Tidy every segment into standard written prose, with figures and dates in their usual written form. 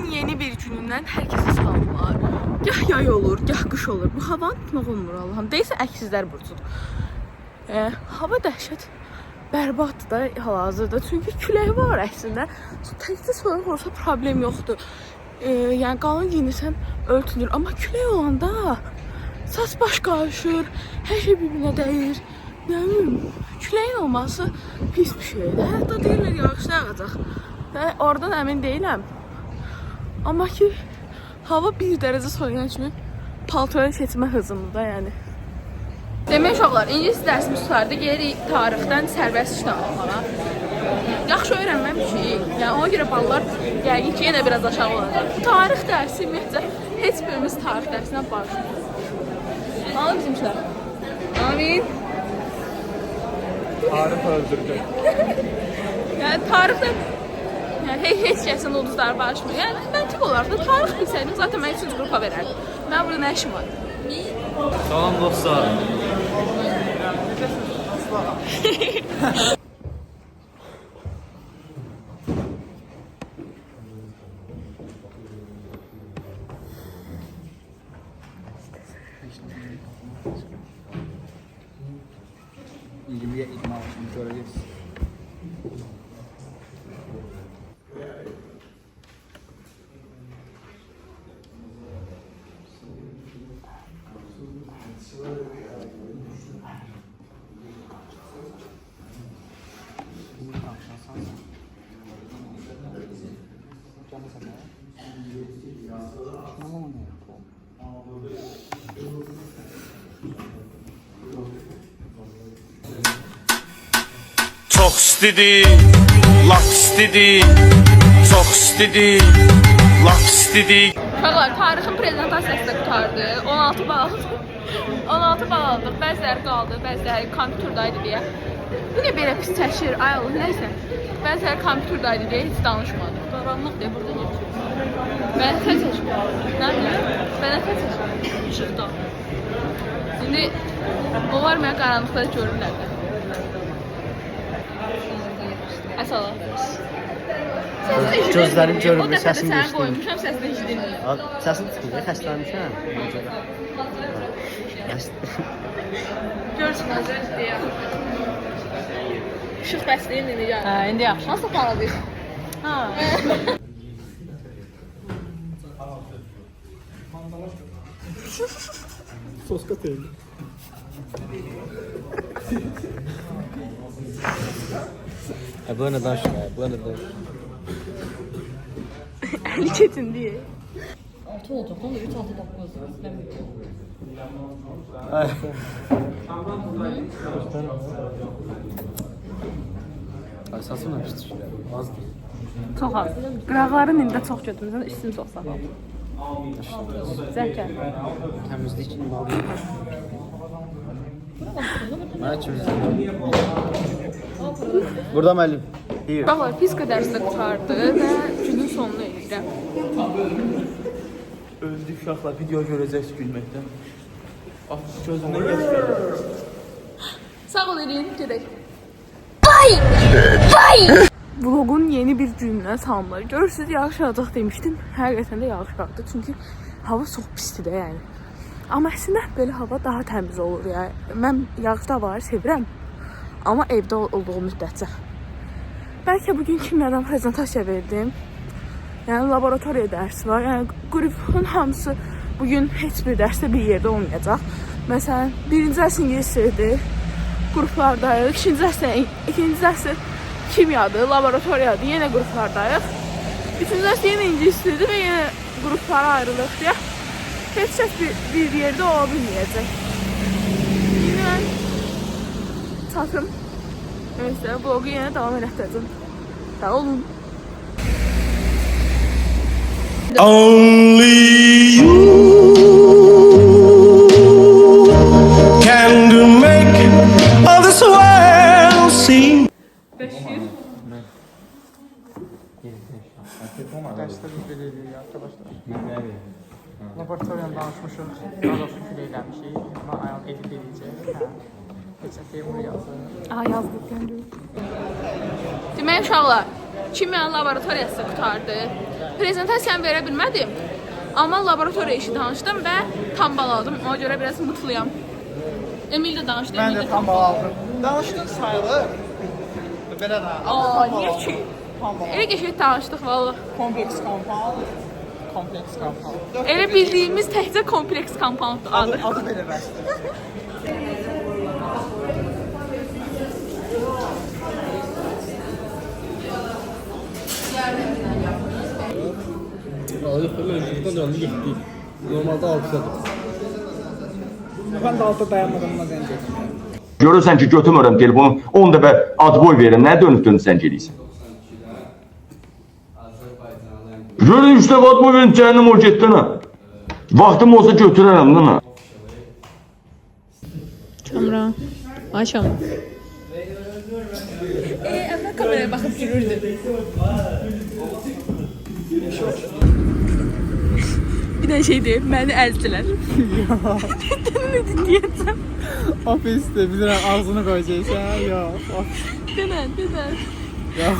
Vlogun yeni bir günündən hər kəsə salamlar. Gah yay olur, gah qış olur. Bu havanı tutmaq olmur Allahım. Deyəsə əksizlər burcudur. Hava dəhşət bərbaddır da hal-hazırda. Çünki külək var əslində. Təkcə soyuq olsa problem yoxdur. Yəni qalın giyinirsən örtünür. Amma külək olanda saç baş qarışır, hər şey bir-birinə dəyir. Nə bilim, küləyin olması pis bir şeydir. Hətta deyirlər yağış yağacaq. Oradan əmin deyiləm. Amma ki, hava 1 dərəcə soyuyan kimi paltoya keçmə hızımda, yəni. Demək uşaqlar, ingilis dərsimiz tutardı. Gelirik tarixdən sərbəst işlə almağa. Yaxşı öyrənməm ki, yəni ona görə ballar yəqin ki, yenə biraz aşağı olacaq. Tarix dərsi, ümumiyyətlə, heç birimiz tarix dərsinə başlayırıq. Alın bizimkilər. Amin. Tarix öldürdü. Yəni, tarixdən heç kəsin ulduzları barışmır. Yəni, məntiq olaraq da tarix bilsəydim, zaten mən 3-cü qrupa verərdim. Mən burada nə işim var? Salam dostlar. İlmiye ikmalısını göreceğiz. Çok istedi, laf istedi, çok istedi, laf istedi. Uşaqlar, tarixin prezentasiyası da qutardı. 16 bal aldım. 16 bal aldıq. Bəziləri qaldı, bəziləri kompüterdaydı deyə. Bu ne belə pis çəkir? Ay Allah, neysə. Bəziləri kompüterdaydı deyə heç danışmadı. Qaranlıq deyə burada ne yapıyorsun? Bənətə çəkir. Nə biləyim? Bənətə çəkir. İşıqda. Şimdi onlar mənə qaranlıqda görürlər də. Əsala. Gözlərim görmür, O səsim dəfə də geçdi. səni qoymuşam, səsini eşidilmir. Səsim çıxmır, xəstələnmişəm. Görsünüz deyə. İşıq bəsləyir indi gəl. Hə, indi yaxşı. Nasıl paralayır? Ha. Soska teyli. Bu ne daş ya, bu ne daş. Əli çetin diye. 6 olacaq, onda 3 6 9. Mən Ay sasım ne pis az değil. Çox az. Qıraqların indi çox götürmüsən, üstünü çox sağlam. Zəkər. Təmizlik mal değil. Mənə kimsə. Burada müəllim. Deyir. Uşaqlar, fizika dərsi də qutardı və günün sonunu eləyirəm. Öldük uşaqlar, video görəcəksiniz gülməkdən. Gözümdən geçiyor. Sağ ol eləyin, gedək. Vlogun yeni bir günündən salamlar. Görürsünüz, yağış yağacaq demişdim. Həqiqətən də yağış yağdı. Çünki hava çox pisdir də yəni. Amma əslində belə hava daha təmiz olur yəni. Mən yağışlı havaları sevirəm. Amma evdə olduğu müddətcə. Bəlkə bugün kimlərdən prezentasiya verdim. Yəni laboratoriya dərsi var. Yəni qrupun hamısı bugün heç bir dərsdə bir yerdə olmayacaq. Məsələn, birinci dərs ingilis dildir. Qruplardayıq. İkinci dərs kimyadır, laboratoriyadır. Yenə qruplardayıq. Üçüncü dərs yenə ingilis dildir və yenə qruplara ayrılıq deyə. Heç kəs bir yerdə ola bilməyəcək. Yine mən çatım. Neyse, vlogu yenə davam elətdirdim. Sağ olun. Only you can do make all this world seem. Derslerimiz belirliyor arkadaşlar. Laboratuvardan danışmışıq, daha da fikir eləmişik. Mən ayağım edit edəcək. Reçetəyə bunu yazdım. Aha, yazdık, göndərik. Demək uşaqlar, Kimya laboratoriyası qutardı. Prezentasiyanı verə bilmədim. Amma laboratoriya işi danışdım və tam bal aldım. Ona görə biraz mutluyam. Emil də danışdı. Mən Emil də də tam bal aldım. Danışdın sayılır. Belə də. Aa, niyə ki? Tam bal. Elə qəşəng danışdıq valla. Kompleks compound. Kompleks compound. Elə bildiyimiz təkcə kompleks compound adı. Adı belə bəsdir. Normalde 6'dadır. Mən də altta dayanmadığımda zəng etdim. Görürsən ki, götürmürəm telefonu, 10 dəfə ad boy verirəm, nə dönüb zəng edirsən? Görürəm 3 dəfə ad boy verin, cəhənnəm ol getdin ha. Vaxtım olsa götürərəm lan ha. Kamran. Ay Kamran. Əvvəl kameraya baxıb gülürdü. Bir də şey deyib, məni əzdilər. Nədir deyəcəm? Ofisdə bilirəm ağzını qoyacaqsan. Yox. Denən. Yox.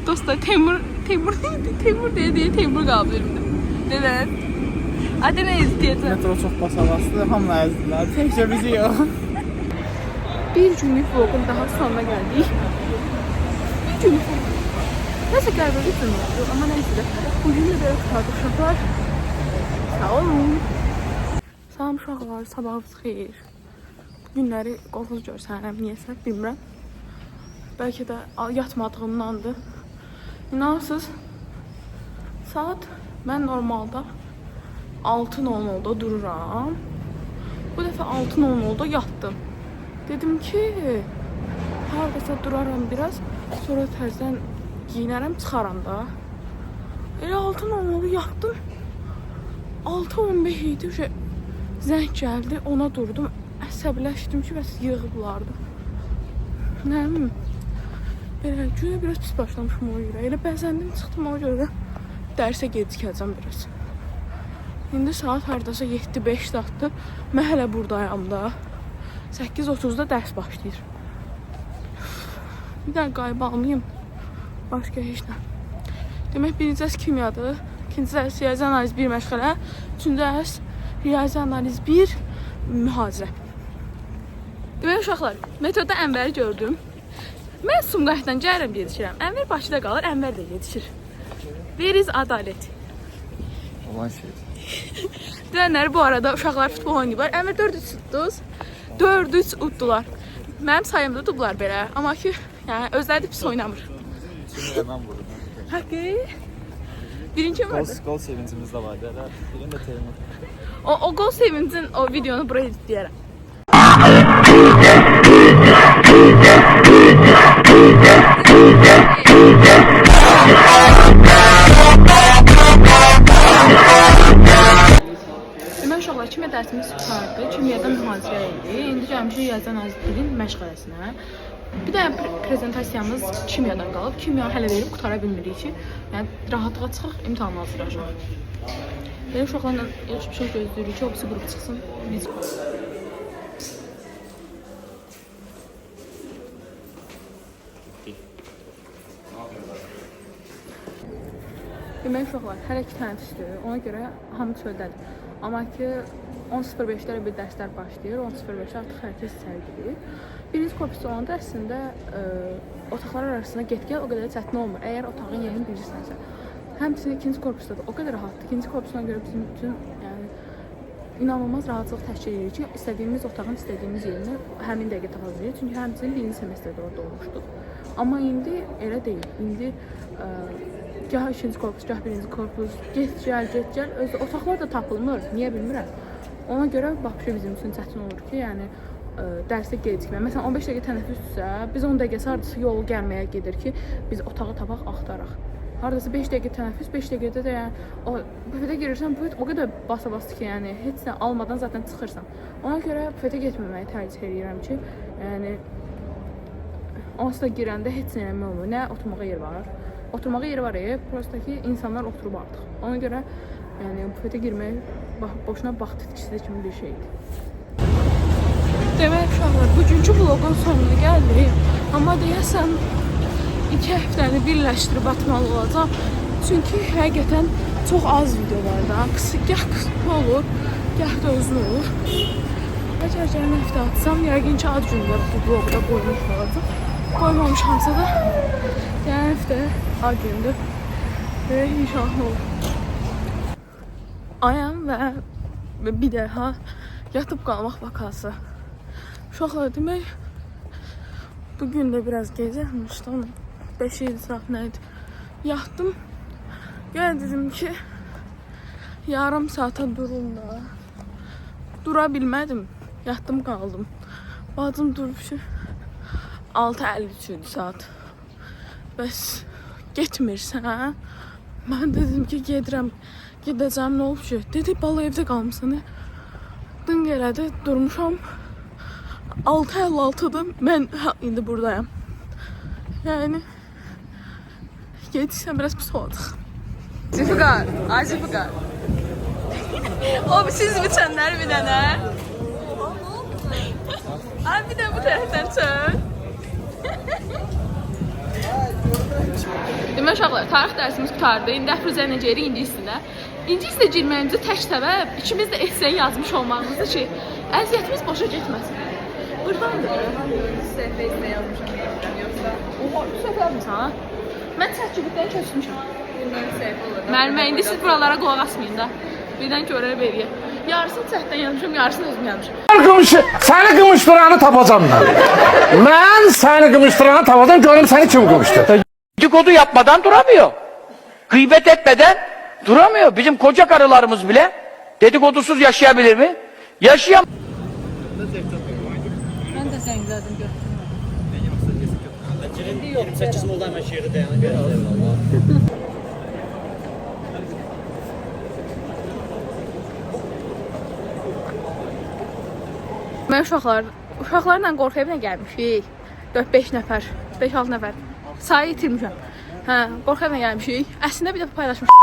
Dostlar, Teymur deyir, Teymur qaldı elimdə. Denən. Adı nə deyəcəm? Metro çox basavasdı, hamını əzdilər. Təkcə bizi yox. Bir günlük vlogun daha sonuna gəldik. Bir günlük vlogun. Nəsə qəribə bir gün oldu, amma nəysə də. Bugün də belə qurtardıq uşaqlar. Sağ olun. Salam uşaqlar, sabahınız xeyir. Bu günləri qorxuz görsənəm, niyəsə bilmirəm. Bəlkə də yatmadığımdandır. İnanırsınız, saat mən normalda 6:00-da dururam. Bu dəfə 6:00-da yatdım. Dedim ki, haradasa duraram biraz, sonra təzədən giyinərəm, çıxaram da. Elə 6:00-da yatdım. 6:15 idi, zəng gəldi, ona durdum. Əsəbləşdim ki, bəs yığıblardı. Nə bilim, belə günə biraz pis başlamışım ona görə. Elə bəzəndim, çıxdım ona görə dərsə gecikəcəm biraz. İndi saat haradasa 7:05 saatdır. Mən hələ buradayam da. 8:30-da dərs başlayır. Bir dənə qayba almayayım. Başqa heç nə. Demək, birinci dərs kimyadır. İkinci dərs riyazi analiz 1 məşğələ. Üçüncü dərs riyazi analiz 1 mühazirə. Demək, uşaqlar, metroda Ənvəri gördüm. Mən Sumqayıtdan gəlirəm, yetişirəm. Ənvər Bakıda qalır, Ənvər də yetişir. Veriz adalət. Olan şey. Dünənləri bu arada uşaqlar futbol oynayıblar. Ənvər 4-3 tutdunuz. 4-3 utdular. Mənim sayımda tutdular belə. Amma ki, yəni özləri də pis oynamır. Hemen vurdum. Haqqı. Birinci mi vardı? Gol sevincimiz de vardı. Benim de Teymur. O gol sevincin o videonu buraya editləyərəm. Demək uşaqlar, kimya dərsimiz tutardı. Kimyadan mühazirə idi. İndi gəlmişik riyazi analiz 1-in məşğələsinə. Bir də prezentasiyamız kimyadan qalıb. Kimya hələ verib qutara bilmirik ki, yəni rahatlığa çıxaq, imtahan hazırlaşaq. Belə uşaqlarla heç bir şey gözləyirik ki, o birisi qrup çıxsın. Biz Demək uşaqlar, hələ 2 tənəffüsdür. Ona görə hamı çöldədir. Amma ki 10:05-lərə bir dərslər başlayır. 10:05-də artıq hər kəs içəri girir. Birinci korpusda olanda əslində otaqlar arasında get-gəl o qədər çətin olmur. Əgər otağın yerini bilirsənsə. Həmçinin ikinci korpusda da o qədər rahatdır. İkinci korpusuna görə bizim üçün yəni inanılmaz rahatlıq təşkil edir ki, istədiyimiz otağın istədiyimiz yerini həmin dəqiqə tapa bilirik. Çünki həmçinin birinci semestrdə orada olmuşduq. Amma indi elə deyil. İndi gah ikinci korpus, gah birinci korpus, get gəl. Öz otaqlar da tapılmır. Niyə bilmirəm. Ona görə baxışı bizim üçün çətin olur ki, yəni dərsə gecikmə. Məsələn 15 dəqiqə tənəffüssə, biz 10 dəqiqə hardasa yol gəlməyə gedir ki, biz otağı tapaq, axtaraq. Hardasa 5 dəqiqə tənəffüs, 5 dəqiqədə də yəni o bufetə girirsən, bufet o qədər basa-bastı ki, yəni heç nə almadan zaten çıxırsan. Ona görə bufetə getməməyi tərcih edirəm ki, yəni onsuz da girəndə heç nə eləmək olmur. Nə oturmağa yer var. Oturmağa yeri var prosta ki, insanlar oturub artıq. Ona görə yəni bufetə girmək boşuna vaxt itkisi kimi bir şeydir. Demək uşaqlar, bugünkü vlogun sonuna gəldik. Amma deyəsən 2 həftəni birləşdirib atmalı olacam. Çünki həqiqətən çox az video var da. Gah qısa olur, gah da uzun olur. Əgər gələn həftə atsam, yəqin ki, ad gündə bu bloqda qoymuş olacaq. Qoymamışamsa da gələn həftə ad gündür. Və inşallah olur. Ayam və bir daha yatıb qalmaq vakası. Uşaqlar demək, bugün də biraz gec yatmışdım. 5-7 saat nə idi? Yatdım. Yenə dedim ki, yarım saata durum da. Dura bilmədim. Yatdım qaldım. Bacım durmuşu 6:53 idi saat. Bəs getmirsən? Mən dedim ki, gedirəm. Gedəcəm, nə olub ki? Dedi, bala evdə qalmışsan. Dün elədi, durmuşam. 6:56'da mən indi buradayım. Yəni gedirsən biraz pis olacaq. Zülfikar, ay Zülfikar. O siz biçənlər bir dənə. Ay bir də bu tərəfdən çök. Demək uşaqlar, tarix dərsimiz qutardı. İndi əfruzə necəyirik ingiliscə. İngiliscə girməyimizə tək səbəb ikimiz də esen yazmış olmağımızdır ki, əziyyətimiz boşa getməsin. Buradandır. Səhvə yazmışam. Yoxsa oha, səhv yazmısan ha? Mən çəkibdən köçmüşəm. Müəllimə, indi siz buralara qulaq asmayın da. Birdən görər veriyə. Yarısını çəkdən yazmışam, yarısını özüm yazmışam. Səni qımışdıranı tapacam mən. Mən səni qımışdıranı tapacam, görüm səni kim qımışdır. Dedikodu yapmadan duramıyor. Gıybet etmeden duramıyor. Bizim koca karılarımız bile dedikodusuz yaşayabilir mi? Yaşayam. Ben de zənglədim gördüm. Mən uşaqlarla qorxu evinə gəlmişik. 4-5 nəfər, 5-6 nəfər. Sayı itirmişəm. Hə, qorxu evinə gəlmişik. Əslində bir dəfə paylaşmışam.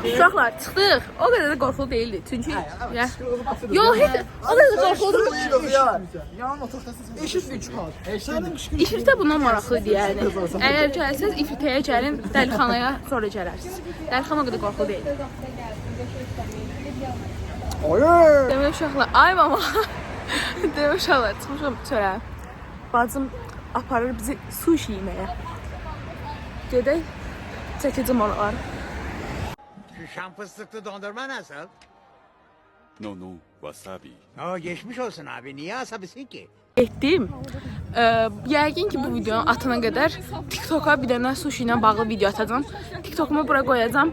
Uşaqlar çıxdıq. O qədər də qorxulu değildi. Çünki yox, heç o qədər də qorxulu İfritə bundan maraqlı idi yəni. Əgər gəlsəz İfritəyə gəlin, dəlixanaya sonra gələrsiniz. Dəlixana o qədər qorxulu deyil. Demək uşaqlar, ay mama. Demək uşaqlar, çıxmışam çölə. Bacım aparır bizi sushi yeməyə. Gedək, çəkəcəm oraları. Şam fıstıklı dondurma nasıl? No, wasabi. Geçmiş olsun abi. Niye asabisin ki? Etdim. Yəqin ki bu videonun atana qədər TikTok'a bir dənə sushi ilə bağlı video atacağam. TikTok'umu bura qoyacağam.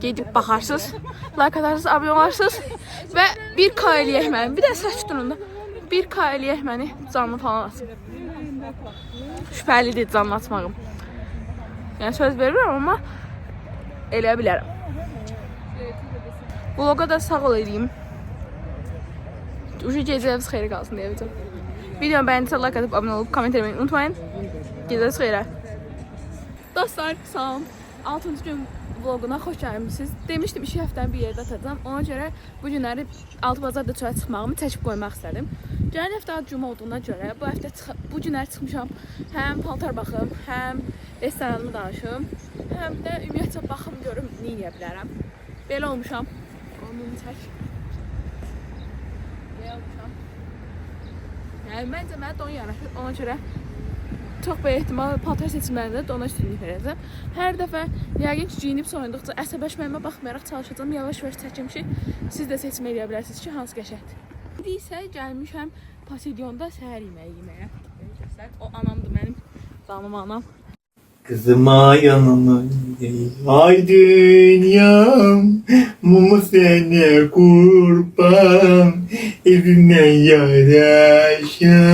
Gedib baxarsınız, like atarsınız, abunə olarsınız və 1K eləyək məni. Bir də saç tununda 1K eləyək məni canlı falan atın. Şübhəlidir canlı atmağım. Yəni söz verirəm amma eləyə bilərəm. Vloga da sağ ol edeyim. Ucu gecəniz xeyir qalsın deyəcəm. Videomu bəyəndisə like atıb abunə olub komment etməyi unutmayın. Gecəniz xeyrə. Dostlar, salam. 6-cı gün vloguna xoş gəlmisiniz. Demişdim 2 həftəni bir yerdə atacağam. Ona görə bu günləri 6 bazarda çölə çıxmağımı çəkib qoymaq istədim. Gələn həftə cümə olduğuna görə bu günləri çıxmışam. Həm paltar baxım, həm restoranımı danışım, həm də ümumiyyətlə baxım görüm nə edə bilərəm. Belə olmuşam. Onu çək. Belə olmuşam. Yəni məncə mənə don yaraşır. Ona görə çox böyük ehtimal paltar seçimlərində dona üstünlük verəcəm. Hər dəfə yəqin ki, geyinib soyunduqca əsəbləşməyimə baxmayaraq çalışacağam. Yavaş-yavaş çəkim ki, siz də seçim edə bilərsiniz ki, hansı qəşəngdir. İndi isə gəlmişəm Pasilyonda səhər yeməyi yeməyə. O anamdır mənim, canım anam. Kızıma yanına ay dünyam, mumu sene kurban, evime yaraşım,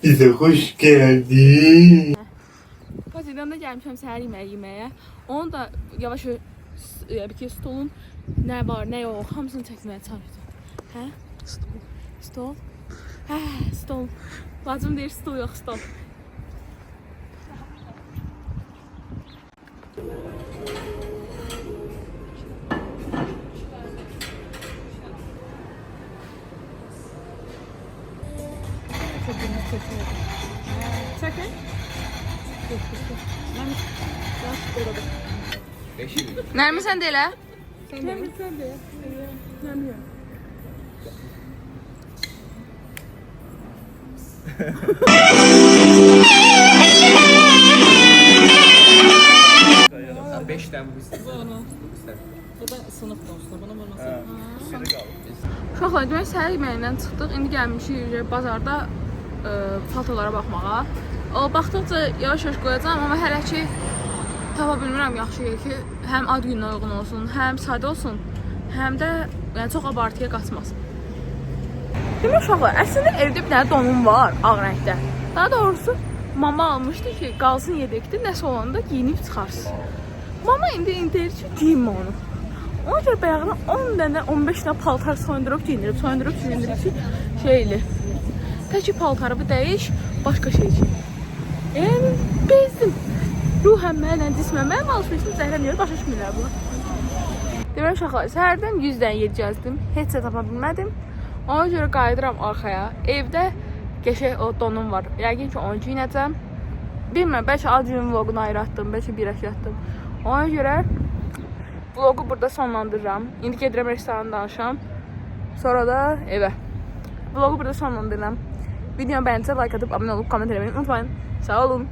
bize hoş geldin. Pasilyonda gəlmişəm səhər yeməyi yeməyə. Onu da yavaş bir ki, stolun nə var, nə yox, hamısını çəkməyə çalışacağım. Hə? Stol? Hə, stol. Bacım deyir, stol yox, stol. Çəkin. Nərmin sən də elə. Nərmin sən də. Nərmin. Uşaqlar, demək səhər yeməyindən çıxdıq. İndi gəlmişik bazarda paltolara baxmağa. Baxdıqca yavaş-yavaş qoyacağam, amma hələ ki tapa bilmirəm yaxşı yer ki, həm ad gününə uyğun olsun, həm sadə olsun, həm də yəni, çox abartıya qaçmasın. Demək uşaqlar, əslində evdə bir dənə donum var, ağ rəngdə. Daha doğrusu, mama almışdı ki, qalsın yedəkdə, nəsə olanda giyinib çıxarsın. Mama indi deyir ki, giyinmə onu. Ona görə bayağıdan 10 dənə, 15 dənə paltar soyundurub giyindirib ki, şeyli. Təki paltarımı dəyiş, başqa şey için. Yəni, bezdim. Ruhən mənlə cismən, mənim alışverişim zəhrəm yeri, başa düşmürlər bu. Demək uşaqlar, səhərdən 100 dənə yer gəzdim, heç də tapa bilmədim. Ona görə qayıdıram arxaya. Evdə qəşəng o donum var. Yəqin ki, onu giyinəcəm. Bilmirəm, bəlkə ad günün vloqunu ayrı atdım, bəlkə bir atdım. Ona görə vlogu burada sonlandırıram. İndi gedirəm restoranda danışam. Sonra da evə. Vlogu burada sonlandırıram. Videomu bəyəncə like atıp abone olup komment etmeyi unutmayın. Sağ olun.